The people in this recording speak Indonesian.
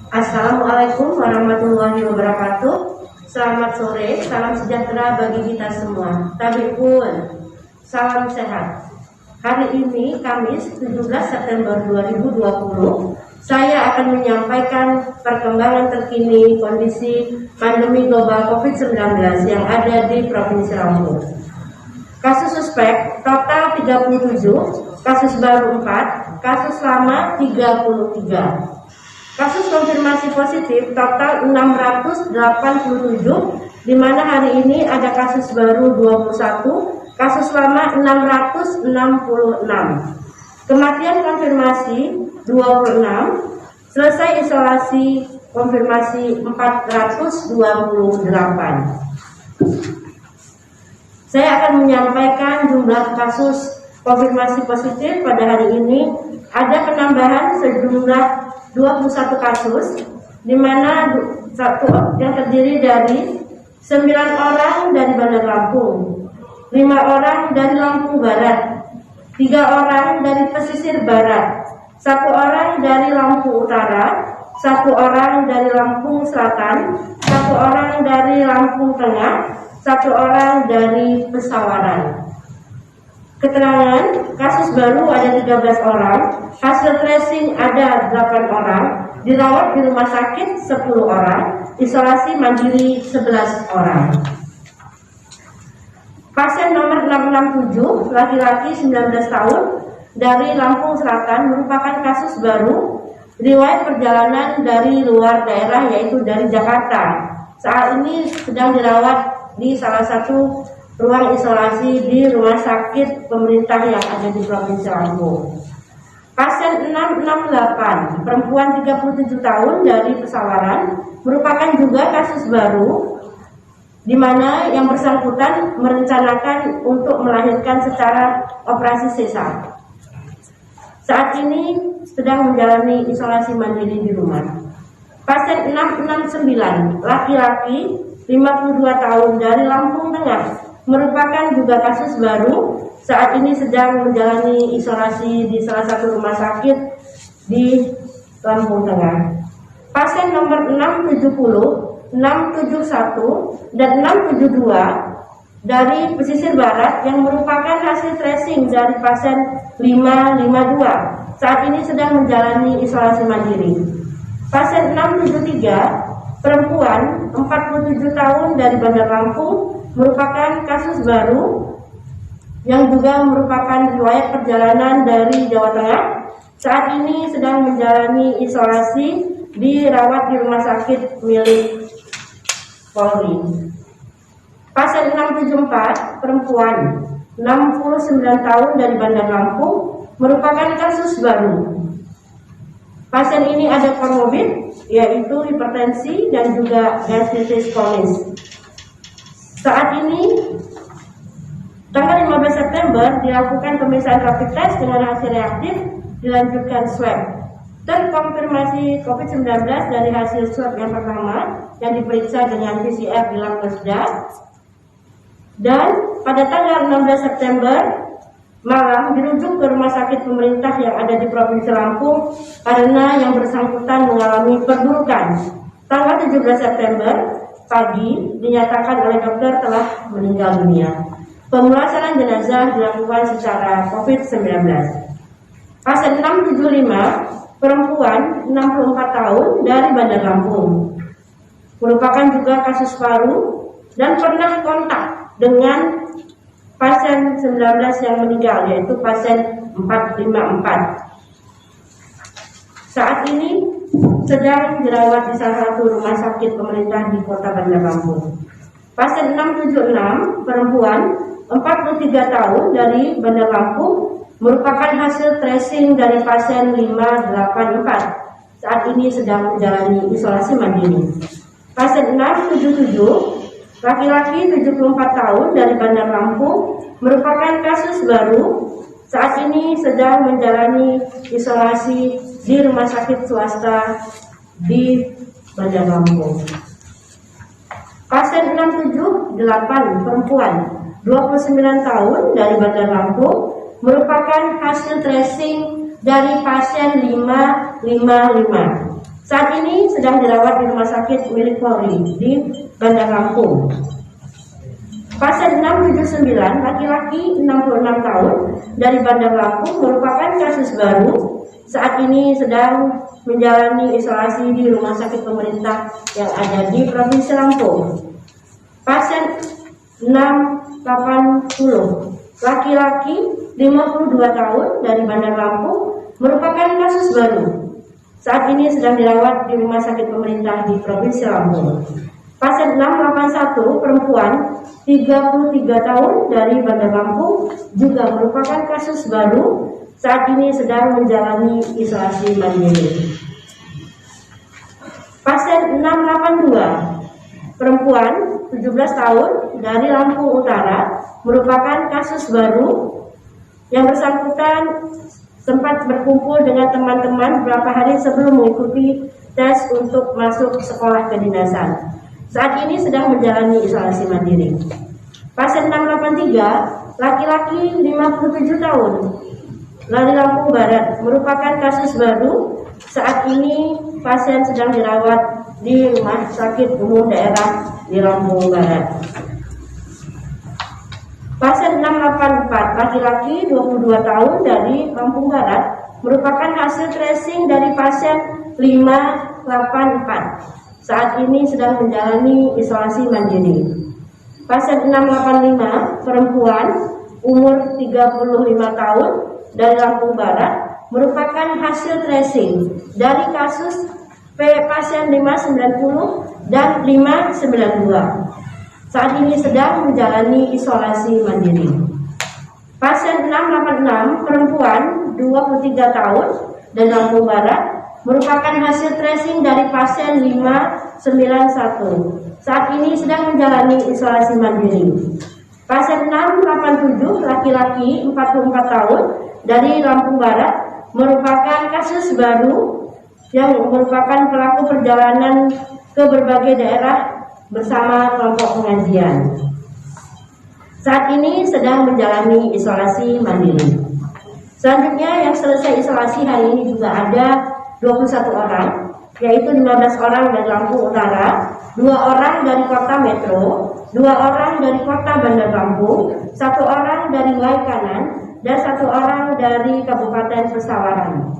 Assalamualaikum warahmatullahi wabarakatuh. Selamat sore, salam sejahtera bagi kita semua. Tabi'un, salam sehat. Hari ini Kamis 17 September 2020, saya akan menyampaikan perkembangan terkini kondisi pandemi global COVID-19 yang ada di Provinsi Lampung. Kasus suspek total 37, kasus baru 4, kasus lama 33. Kasus konfirmasi positif total 687, di mana hari ini ada kasus baru 21, kasus lama 666. Kematian konfirmasi 26, selesai isolasi konfirmasi 428. Saya akan menyampaikan jumlah kasus konfirmasi positif pada hari ini. Ada penambahan sejumlah 21 kasus, di mana satu yang terdiri dari 9 orang dari Bandar Lampung, 5 orang dari Lampung Barat, 3 orang dari pesisir barat, 1 orang dari Lampung Utara, 1 orang dari Lampung Selatan, 1 orang dari Lampung Tengah, 1 orang dari Pesawaran. Keterangan kasus baru ada 13 orang, hasil tracing ada 8 orang, dirawat di rumah sakit 10 orang, isolasi mandiri 11 orang. Pasien nomor 667, laki-laki 19 tahun, dari Lampung Selatan, merupakan kasus baru, riwayat perjalanan dari luar daerah yaitu dari Jakarta. Saat ini sedang dirawat di salah satu ruang isolasi di rumah sakit pemerintah yang ada di Provinsi Lampung. Pasien 668, perempuan 37 tahun dari Pesawaran, merupakan juga kasus baru, di mana yang bersangkutan merencanakan untuk melahirkan secara operasi sesar. Saat ini sedang menjalani isolasi mandiri di rumah. Pasien 669, laki-laki 52 tahun dari Lampung Tengah, merupakan juga kasus baru, saat ini sedang menjalani isolasi di salah satu rumah sakit di Lampung Tengah. Pasien nomor 670, 671, dan 672 dari pesisir barat yang merupakan hasil tracing dari pasien 552, saat ini sedang menjalani isolasi mandiri. Pasien 673, perempuan 47 tahun dari Bandar Lampung, merupakan kasus baru yang juga merupakan riwayat perjalanan dari Jawa Tengah. Saat ini sedang menjalani isolasi, dirawat di rumah sakit milik Polri. Pasien 674, perempuan 69 tahun dari Bandar Lampung, merupakan kasus baru. Pasien ini ada komorbid, yaitu hipertensi dan juga gastritis kronis. Saat ini tanggal 15 September dilakukan pemeriksaan rapid test dengan hasil reaktif, dilanjutkan swab. Terkonfirmasi COVID-19 dari hasil swab yang pertama yang diperiksa dengan PCR di Labkesda. Dan pada tanggal 16 September malam dirujuk ke rumah sakit pemerintah yang ada di Provinsi Lampung karena yang bersangkutan mengalami perburukan. Tanggal 17 September pagi dinyatakan oleh dokter telah meninggal dunia. Pemulasaran jenazah dilakukan secara COVID-19. Pasien 675, perempuan 64 tahun dari Bandar Lampung, merupakan juga kasus baru dan pernah kontak dengan pasien 19 yang meninggal, yaitu pasien 454. Saat ini sedang dirawat di salah satu rumah sakit pemerintah di Kota Bandar Lampung. Pasien 676, perempuan 43 tahun dari Bandar Lampung, merupakan hasil tracing dari pasien 584. Saat ini sedang menjalani isolasi mandiri. Pasien 677, laki-laki 74 tahun dari Bandar Lampung, merupakan kasus baru. Saat ini sedang menjalani isolasi di rumah sakit swasta di Bandar Lampung. Pasien 678, perempuan 29 tahun dari Bandar Lampung, merupakan hasil tracing dari pasien 555. Saat ini sedang sedang dirawat di rumah sakit milik Polri di Bandar Lampung. Pasien 679, laki-laki 66 tahun dari Bandar Lampung, merupakan kasus baru. Saat ini sedang menjalani isolasi di rumah sakit pemerintah yang ada di Provinsi Lampung. Pasien 680, laki-laki 52 tahun dari Bandar Lampung, merupakan kasus baru. Saat ini sedang dirawat di rumah sakit pemerintah di Provinsi Lampung. Pasien 681, perempuan 33 tahun dari Bandar Lampung, juga merupakan kasus baru. Saat ini sedang menjalani isolasi mandiri. Pasien 682, perempuan 17 tahun dari Lampung Utara, merupakan kasus baru. Yang bersangkutan sempat berkumpul dengan teman-teman beberapa hari sebelum mengikuti tes untuk masuk sekolah kedinasan. Saat ini sedang menjalani isolasi mandiri. Pasien 683, laki-laki 57 tahun dari Lampung Barat, merupakan kasus baru. Saat ini pasien sedang dirawat di Rumah Sakit Umum Daerah di Lampung Barat. Pasien 684, laki-laki 22 tahun dari Lampung Barat, merupakan hasil tracing dari pasien 584. Saat ini sedang menjalani isolasi mandiri. Pasien 685, perempuan umur 35 tahun dari Lampung Barat, merupakan hasil tracing dari kasus pasien 590 dan 592. Saat ini sedang menjalani isolasi mandiri. Pasien 686, perempuan 23 tahun dari Lampung Barat, merupakan hasil tracing dari pasien 591. Saat ini sedang menjalani isolasi mandiri. Pasien 687, laki-laki 44 tahun dari Lampung Barat, merupakan kasus baru yang merupakan pelaku perjalanan ke berbagai daerah bersama kelompok pengajian. Saat ini sedang menjalani isolasi mandiri. Selanjutnya yang selesai isolasi hari ini juga ada 21 orang, yaitu 15 orang dari Lampung Utara, 2 orang dari kota Metro, 2 orang dari kota Bandar Lampung, 1 orang dari Waikanan, dan 1 orang dari Kabupaten Pesawaran.